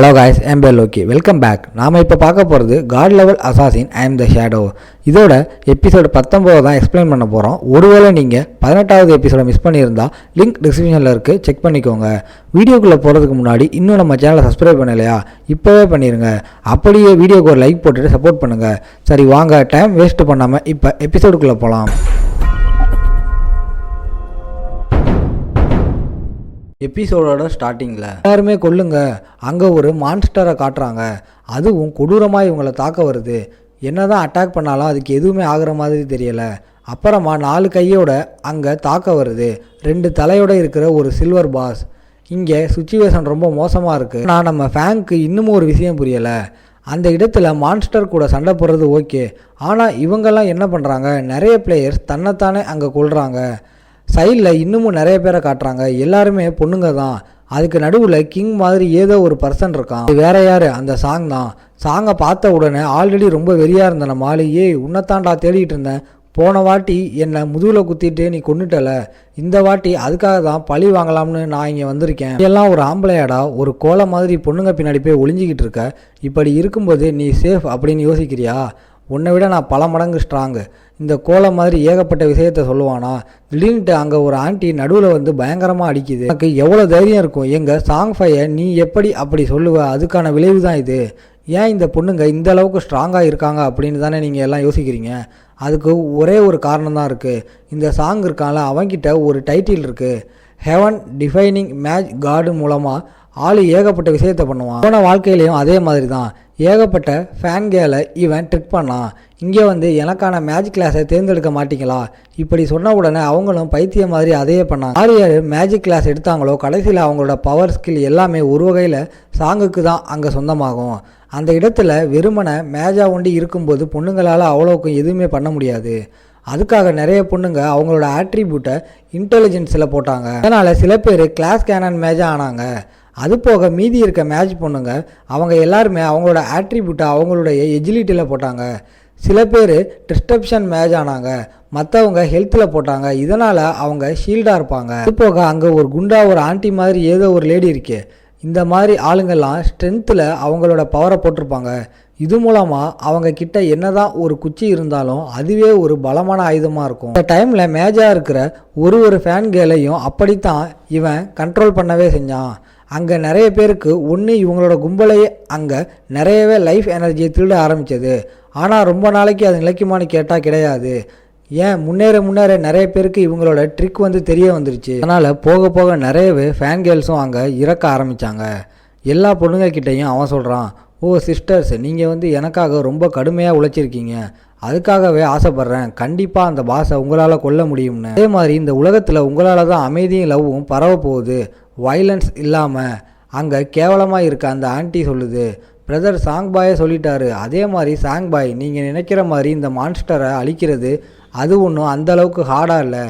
Hello guys, I am Loki. Welcome back. நாம இப்போ பார்க்க போகிறது God Level Assassin I am the Shadow. இதோட எபிசோடு 19 தான் எக்ஸ்பிளைன் பண்ண போகிறோம். ஒருவேளை நீங்கள் 18வது எபிசோட மிஸ் பண்ணியிருந்தா லிங்க் டிஸ்கிரிப்ஷனில் இருக்குது, செக் பண்ணிக்கோங்க. வீடியோக்குள்ளே போகிறதுக்கு முன்னாடி இன்னும் நம்ம சேனலை சப்ஸ்கிரைப் பண்ணலையா, இப்போவே பண்ணிடுங்க. அப்படியே வீடியோக்கு ஒரு லைக் போட்டுட்டு சப்போர்ட் பண்ணுங்கள். சரி வாங்க, டைம் வேஸ்ட் பண்ணாமல் இப்போ எபிசோடுக்குள்ளே போகலாம். எபிசோடோட ஸ்டார்டிங்கில் எல்லாருமே கொல்லுங்க, அங்கே ஒரு மான்ஸ்டரை காட்டுறாங்க. அதுவும் கொடூரமாக இவங்களை தாக்க வருது. என்னதான் அட்டாக் பண்ணாலும் அதுக்கு எதுவுமே ஆகிற மாதிரி தெரியலை. அப்புறமா 4 கையோட அங்கே தாக்க வருது. 2 தலையோட இருக்கிற ஒரு சில்வர் பாஸ். இங்கே சுச்சுவேஷன் ரொம்ப மோசமாக இருக்குது. ஆனால் நம்ம ஃபேங்க்கு இன்னமும் ஒரு விஷயம் புரியலை. அந்த இடத்துல மான்ஸ்டர் கூட சண்டை போடுறது ஓகே, ஆனால் இவங்கெல்லாம் என்ன பண்ணுறாங்க, நிறைய பிளேயர்ஸ் தன்னைத்தானே அங்கே கொள்கிறாங்க. சைடில் இன்னமும் நிறைய பேரை காட்டுறாங்க. எல்லாருமே பொண்ணுங்க தான். அதுக்கு நடுவில் கிங் மாதிரி ஏதோ ஒரு பர்சன் இருக்கான். வேற யார், அந்த சாங் தான். சாங்கை பார்த்த உடனே ஆல்ரெடி ரொம்ப வெறியாக இருந்த நம்ம ஆளு, உன்னைத்தாண்டா தேடிட்டு இருந்தேன், போன வாட்டி என்னை முதுகில் குத்திட்டு நீ கொண்டுட்டல, இந்த வாட்டி அதுக்காக தான் பழி வாங்கலாம்னு நான் இங்கே வந்திருக்கேன். எல்லாம் ஒரு ஆம்பளையாடா, ஒரு கோலை மாதிரி பொண்ணுங்க பின்னாடி போய் ஒளிஞ்சிக்கிட்டு இருக்க. இப்படி இருக்கும்போது நீ சேஃப் அப்படின்னு யோசிக்கிறியா? உன்னை விட நான் பல மடங்கு ஸ்ட்ராங்கு. இந்த கோலை மாதிரி ஏகப்பட்ட விஷயத்த சொல்லுவானா? திடீர்னுட்டு அங்கே ஒரு ஆண்டி நடுவில் வந்து பயங்கரமாக அடிக்குது. எனக்கு எவ்வளோ தைரியம் இருக்கும்? எங்கள் சாங் ஃபையை நீ எப்படி அப்படி சொல்லுவ? அதுக்கான விளைவு தான் இது. ஏன் இந்த பொண்ணுங்க இந்த அளவுக்கு ஸ்ட்ராங்காக இருக்காங்க அப்படின்னு தானே நீங்கள் எல்லாம் யோசிக்கிறீங்க. அதுக்கு ஒரே ஒரு காரணம் தான் இருக்குது. இந்த சாங் இருக்கான்ல, அவன்கிட்ட ஒரு டைட்டில் இருக்குது. ஹெவன் டிஃபைனிங் மேட்ச் கார்டு மூலமாக ஆள் ஏகப்பட்ட விஷயத்த பண்ணுவான். போன வாழ்க்கையிலையும் அதே மாதிரி தான் ஏகப்பட்ட ஃபேன்கேலை இவன் ட்ரிக் பண்ணான். இங்கே வந்து எனக்கான மேஜிக் கிளாஸை தேர்ந்தெடுக்க மாட்டீங்களா இப்படி சொன்ன உடனே அவங்களும் பைத்திய மாதிரி அதையே பண்ணாங்க. யார் மேஜிக் கிளாஸ் எடுத்தாங்களோ கடைசியில் அவங்களோட பவர் ஸ்கில் எல்லாமே ஒரு வகையில் சாங்குக்கு தான் அங்கே சொந்தமாகும். அந்த இடத்துல வெறுமனை மேஜா ஒண்டி இருக்கும்போது பொண்ணுங்களால் அவ்வளோக்கும் எதுவுமே பண்ண முடியாது. அதுக்காக நிறைய பொண்ணுங்க அவங்களோட ஆட்ரிபியூட்டை இன்டெலிஜென்ஸில் போட்டாங்க. அதனால் சில பேர் கிளாஸ் கேனன் மேஜாக ஆனாங்க. அது போக மீதி இருக்க மேட்ச் பொண்ணுங்க அவங்க எல்லாருமே அவங்களோட ஆட்ரிபியூட்டை அவங்களுடைய எஜிலிட்டியில் போட்டாங்க. சில பேர் டிஸ்ட்ரப்ஷன் மேட்ச் ஆனாங்க, மற்றவங்க ஹெல்த்தில் போட்டாங்க. இதனால் அவங்க ஷீல்டாக இருப்பாங்க. அது போக அங்கே ஒரு குண்டா ஒரு ஆண்டி மாதிரி ஏதோ ஒரு லேடி இருக்கு. இந்த மாதிரி ஆளுங்கள்லாம் ஸ்ட்ரென்த்தில் அவங்களோட பவரை போட்டிருப்பாங்க. இது மூலமாக அவங்க கிட்ட என்னதான் ஒரு குச்சி இருந்தாலும் அதுவே ஒரு பலமான ஆயுதமாக இருக்கும். இந்த டைமில் மேஜாக இருக்கிற ஒரு ஃபேன் கேலையும் அப்படித்தான் இவன் கண்ட்ரோல் பண்ணவே செஞ்சான். அங்கே நிறைய பேருக்கு ஒன்று இவங்களோட கும்பலையே அங்கே நிறையவே லைஃப் எனர்ஜியை திருட ஆரம்பித்தது. ஆனால் ரொம்ப நாளைக்கு அது நிலைக்குமான்னு கேட்டால் கிடையாது. ஏன் முன்னேற நிறைய பேருக்கு இவங்களோட ட்ரிக் வந்து தெரிய வந்துருச்சு. அதனால் போக போக நிறையவே ஃபேன் கேர்ள்ஸும் அங்கே இறக்க ஆரம்பித்தாங்க. எல்லா பொண்ணுங்கக்கிட்டையும் அவன் சொல்கிறான், ஓ சிஸ்டர்ஸ், நீங்கள் வந்து எனக்காக ரொம்ப கடுமையாக உழைச்சிருக்கீங்க, அதுக்காகவே ஆசைப்பட்றேன், கண்டிப்பாக அந்த பாஸை உங்களால் கொல்ல முடியும்னு. அதே மாதிரி இந்த உலகத்தில் உங்களால் தான் அமைதியும் லவ்வும் பரவ போகுது, வைலன்ஸ் இல்லாமல். அங்கே கேவலமாக இருக்க அந்த ஆண்டி சொல்லுது, பிரதர் சாங் பாயை சொல்லிட்டாரு. அதே மாதிரி சாங் பாய், நீங்கள் நினைக்கிற மாதிரி இந்த மான்ஸ்டரை அழிக்கிறது அது ஒன்றும் அந்தளவுக்கு ஹார்டாக இல்லை,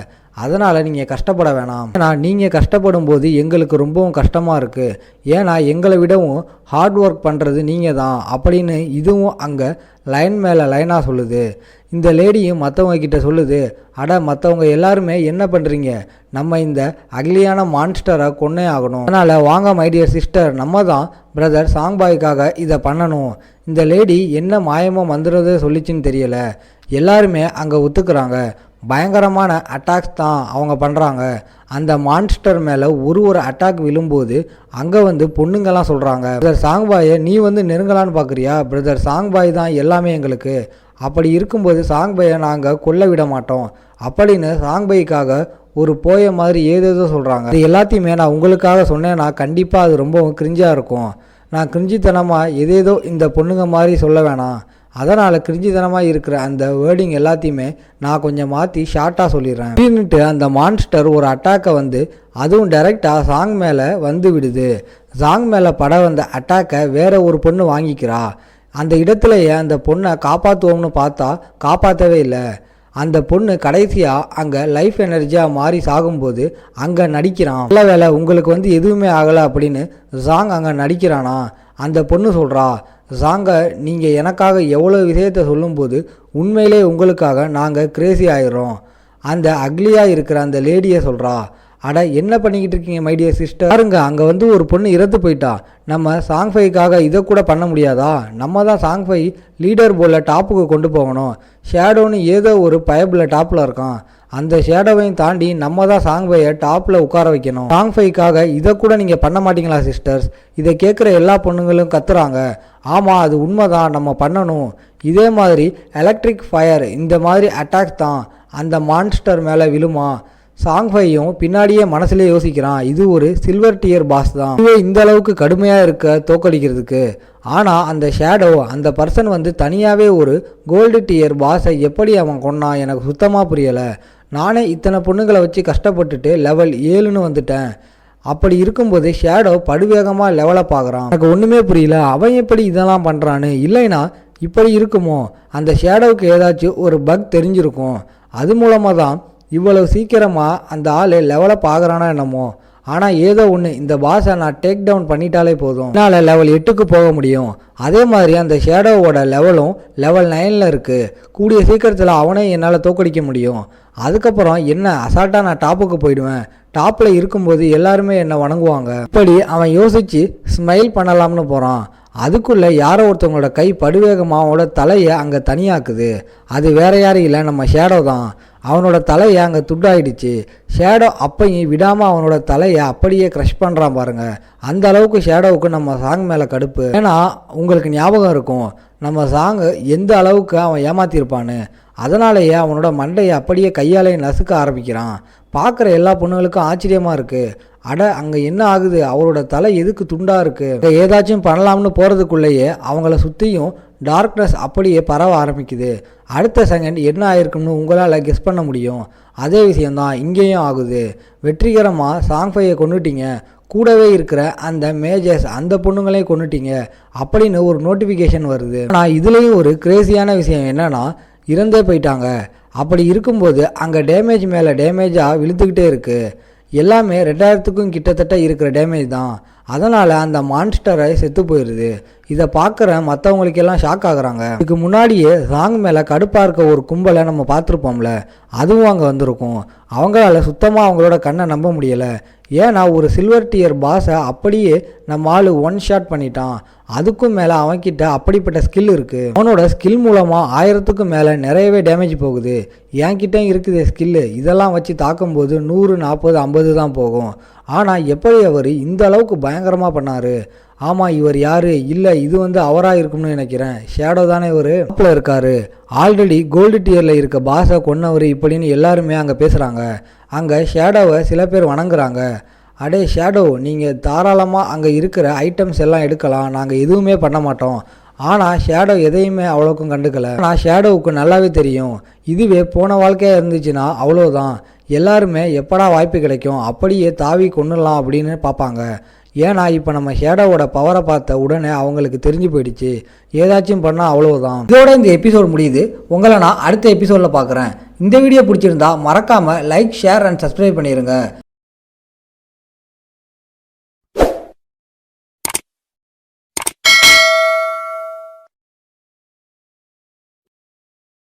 அதனால் நீங்கள் கஷ்டப்பட வேணாம். ஏன்னா நீங்கள் கஷ்டப்படும் போது எங்களுக்கு ரொம்பவும் கஷ்டமாக இருக்குது. ஏன்னா எங்களை விடவும் ஹார்ட் ஒர்க் பண்ணுறது நீங்கள் தான் அப்படின்னு இதுவும் அங்கே லைன் மேலே லைனாக சொல்லுது. இந்த லேடியும் மற்றவங்க கிட்ட சொல்லுது, அட மற்றவங்க எல்லாருமே என்ன பண்ணுறீங்க, நம்ம இந்த அகிலியான மான்ஸ்டரை கொன்னே ஆகணும். அதனால் வாங்க மை டியர் சிஸ்டர், நம்ம தான் பிரதர் சாங் பாய்க்காக இதை பண்ணணும். இந்த லேடி என்ன மாயமோ மந்திரதோ சொல்லிச்சின்னு தெரியலை. எல்லாருமே அங்கே ஒத்துக்கிறாங்க. பயங்கரமான அட்டாக்ஸ் தான் அவங்க பண்ணுறாங்க. அந்த மான்ஸ்டர் மேலே ஒரு அட்டாக் விழும்போது அங்கே வந்து பொண்ணுங்கெல்லாம் சொல்கிறாங்க, பிரதர் சாங் பாயை நீ வந்து நெருங்கலான்னு பார்க்குறியா, பிரதர் சாங் பாய் தான் எல்லாமே எங்களுக்கு, அப்படி இருக்கும்போது சாங் பாயை நாங்கள் கொல்ல விட மாட்டோம் அப்படின்னு சாங் பாய்க்காக ஒரு போய மாதிரி ஏதேதோ சொல்கிறாங்க. இது எல்லாத்தையுமே நான் உங்களுக்காக சொன்னேன்னா கண்டிப்பாக அது ரொம்பவும் கிரிஞ்சாக இருக்கும். நான் கிரிஞ்சித்தனமாக ஏதேதோ இந்த பொண்ணுங்க மாதிரி சொல்ல வேணாம். அதனால் கிரிஞ்சித்தனமாக இருக்கிற அந்த வேர்டிங் எல்லாத்தையுமே நான் கொஞ்சம் மாற்றி ஷார்ட்டாக சொல்லிடுறேன். அப்படின்ட்டு அந்த மான்ஸ்டர் ஒரு அட்டாக்கை வந்து அதுவும் டைரெக்டாக சாங் மேலே வந்து விடுது. சாங் மேலே பட வந்த அட்டாக்கை வேற ஒரு பொண்ணு வாங்கிக்கிறா. அந்த இடத்துலையே அந்த பொண்ணை காப்பாற்றுவோம்னு பார்த்தா காப்பாற்றவே இல்லை. அந்த பொண்ணு கடைசியாக அங்கே லைஃப் எனர்ஜியாக மாறி சாகும்போது அங்கே நடிக்கிறான். நல்ல வேலை உங்களுக்கு வந்து எதுவுமே ஆகலை அப்படின்னு சாங் அங்கே நடிக்கிறானா. அந்த பொண்ணு சொல்கிறா, சாங்க நீங்கள் எனக்காக எவ்வளோ விஷயத்தை சொல்லும்போது உண்மையிலே உங்களுக்காக நாங்கள் கிரேசி ஆயிடுறோம். அந்த அக்லியாக இருக்கிற அந்த லேடியை சொல்கிறா, அட என்ன பண்ணிக்கிட்டு இருக்கீங்க மை டியர் சிஸ்டர்? பாருங்க, அங்கே வந்து ஒரு பொண்ணு இறந்து போயிட்டா. நம்ம சாங் ஃபைக்காக இதை கூட பண்ண முடியாதா? நம்ம தான் சாங் ஃபை லீடர் போர்டில் டாப்புக்கு கொண்டு போகணும். ஷேடோன்னு ஏதோ ஒரு பயபில் டாப்பில் இருக்கான். அந்த ஷேடோவையும் தாண்டி நம்ம தான் சாங் ஃபையை டாப்பில் உட்கார வைக்கணும். சாங் ஃபைக்காக இதை கூட நீங்கள் பண்ண மாட்டீங்களா சிஸ்டர்ஸ்? இதை கேட்குற எல்லா பொண்ணுங்களும் கத்துறாங்க. ஆமாம், அது உண்மைதான், நம்ம பண்ணணும். இதே மாதிரி எலக்ட்ரிக் ஃபயர் இந்த மாதிரி அட்டாக் தான் அந்த மான்ஸ்டர் மேலே விழுமா? சாங் ஃபையும் பின்னாடியே மனசுலே யோசிக்கிறான், இது ஒரு சில்வர் டியர் பாஸ் தான், இதுவே இந்த அளவுக்கு கடுமையாக இருக்க தோக்கடிக்கிறதுக்கு. ஆனால் அந்த ஷேடோ அந்த பர்சன் வந்து தனியாகவே ஒரு கோல்டு டியர் பாஸை எப்படி அவன் கொன்னான் எனக்கு சுத்தமாக புரியலை. நானே இத்தனை பொண்ணுங்களை வச்சு கஷ்டப்பட்டுட்டு லெவல் 7ன்னு வந்துட்டேன். அப்படி இருக்கும்போது ஷேடோ படுவேகமாக லெவலப் ஆகுறான். எனக்கு ஒன்றுமே புரியல, அவன் எப்படி இதெல்லாம் பண்ணுறான்னு. இல்லைனா இப்படி இருக்குமோ? அந்த ஷேடோவுக்கு ஏதாச்சும் ஒரு பக் தெரிஞ்சிருக்கும். அது மூலமாக தான் இவ்வளவு சீக்கிரமாக அந்த ஆள் லெவலப் ஆகிறானா என்னமோ. ஆனால் ஏதோ ஒன்று, இந்த பாஸை நான் டேக் டவுன் பண்ணிட்டாலே போதும், என்னால் லெவல் 8க்கு போக முடியும். அதே மாதிரி அந்த ஷேடோவோட லெவலும் லெவல் 9ல் இருக்குது. கூடிய சீக்கிரத்தில் அவனே என்னால் தோக்கடிக்க முடியும். அதுக்கப்புறம் என்ன அசால்ட்டாக நான் டாப்புக்கு போயிடுவேன். டாப்பில் இருக்கும்போது எல்லாருமே என்னை வணங்குவாங்க. இப்படி அவன் யோசித்து ஸ்மைல் பண்ணலாம்னு போகிறான். அதுக்குள்ளே யாரோ ஒருத்தவங்களோட கை படுவேகமாக அவனோட தலையை அங்கே தனியாக்குது. அது வேற யாரும் இல்லை, நம்ம ஷேடோ தான். அவனோட தலையை அங்கே துண்டாயிடுச்சு. ஷேடோ அப்பையும் விடாமல் அவனோட தலையை அப்படியே க்ரஷ் பண்ணுறான் பாருங்க. அந்த அளவுக்கு ஷேடோவுக்கு நம்ம சாங் மேலே கடுப்பு. ஏன்னா உங்களுக்கு ஞாபகம் இருக்கும் நம்ம சாங் எந்த அளவுக்கு அவன் ஏமாத்திருப்பான்னு. அதனாலேயே அவனோட மண்டையை அப்படியே கையாலே நசுக்க ஆரம்பிக்கிறான். பார்க்குற எல்லா பொண்ணுங்களுக்கும் ஆச்சரியமாக இருக்குது. அட அங்கே என்ன ஆகுது, அவரோட தலை எதுக்கு துண்டாக இருக்குது? ஏதாச்சும் பண்ணலாம்னு போகிறதுக்குள்ளேயே அவங்கள சுற்றியும் டார்க்னஸ் அப்படியே பரவ ஆரம்பிக்குது. அடுத்த செகண்ட் என்ன ஆயிருக்கும்னு உங்களால் கெஸ் பண்ண முடியும். அதே விஷயந்தான் இங்கேயும் ஆகுது. வெற்றிகரமாக சாங் ஃபையை கொண்டுட்டீங்க, கூடவே இருக்கிற அந்த மேஜர்ஸ் அந்த பொண்ணுங்களையும் கொண்டுட்டீங்க அப்படின்னு ஒரு நோட்டிஃபிகேஷன் வருது. ஆனால் இதுலேயும் ஒரு கிரேசியான விஷயம் என்னன்னா, இறந்தே போயிட்டாங்க. அப்படி இருக்கும்போது அங்கே டேமேஜ் மேலே டேமேஜாக விழுந்துக்கிட்டே இருக்குது. எல்லாமே 2000க்கும் கிட்டத்தட்ட இருக்கிற டேமேஜ் தான். அதனால் அந்த மான்ஸ்டரை செத்து போயிடுது. இதை பார்க்குற மற்றவங்களுக்கெல்லாம் ஷாக் ஆகுறாங்க. இதுக்கு முன்னாடியே சாங் மேலே கடுப்பாக இருக்க ஒரு கும்பலை நம்ம பார்த்துருப்போம்ல, அதுவும் அங்கே வந்திருக்கும். அவங்களால சுத்தமாக அவங்களோட கண்ணை நம்ப முடியலை. ஏன்னா ஒரு சில்வர் டியர் பாஸை அப்படியே நம்ம ஆள் ஒன் ஷாட் பண்ணிட்டான். அதுக்கும் மேலே அவன்கிட்ட அப்படிப்பட்ட ஸ்கில் இருக்குது. அவனோட ஸ்கில் மூலமாக 1000க்கும் மேலே நிறையவே டேமேஜ் போகுது. என்கிட்ட இருக்குது ஸ்கில்லு, இதெல்லாம் வச்சு தாக்கும்போது 100, 40, 50 தான் போகும். ஆனால் எப்படி அவர் இந்த அளவுக்கு பயங்கரமாக பண்ணார்? ஆமாம், இவர் யார்? இல்லை, இது வந்து அவராக இருக்கும்னு நினைக்கிறேன். ஷேடோ தானே இவர் டாப்பில் இருக்கார். ஆல்ரெடி கோல்டு டியரில் இருக்க பாஸை கொன்னவர் இப்படின்னு எல்லாருமே அங்கே பேசுகிறாங்க. அங்கே ஷேடோவை சில பேர் வணங்குறாங்க. அடே ஷேடோ, நீங்கள் தாராளமாக அங்கே இருக்கிற ஐட்டம்ஸ் எல்லாம் எடுக்கலாம், நாங்கள் எதுவுமே பண்ண மாட்டோம். ஆனால் ஷேடோ எதையுமே அவ்வளோக்கும் கண்டுக்கலை. ஆனால் ஷேடோவுக்கு நல்லாவே தெரியும், இதுவே போன வாழ்க்கையாக இருந்துச்சுன்னா அவ்வளோதான், எல்லாருமே எப்படா வாய்ப்பு கிடைக்கும் அப்படியே தாவி கொண்டுடலாம் அப்படின்னு பார்ப்பாங்க. ஏன்னா இப்போ நம்ம ஷேடோவோட பவரை பார்த்த உடனே அவங்களுக்கு தெரிஞ்சு போயிடுச்சு, ஏதாச்சும் பண்ணால் அவ்வளோதான். இதோட இந்த எபிசோட் முடியுது. உங்களை நான் அடுத்த எபிசோடில் பார்க்குறேன். இந்த வீடியோ பிடிச்சிருந்தா மறக்காமல் லைக், ஷேர் அண்ட் சப்ஸ்கிரைப் பண்ணிடுங்க.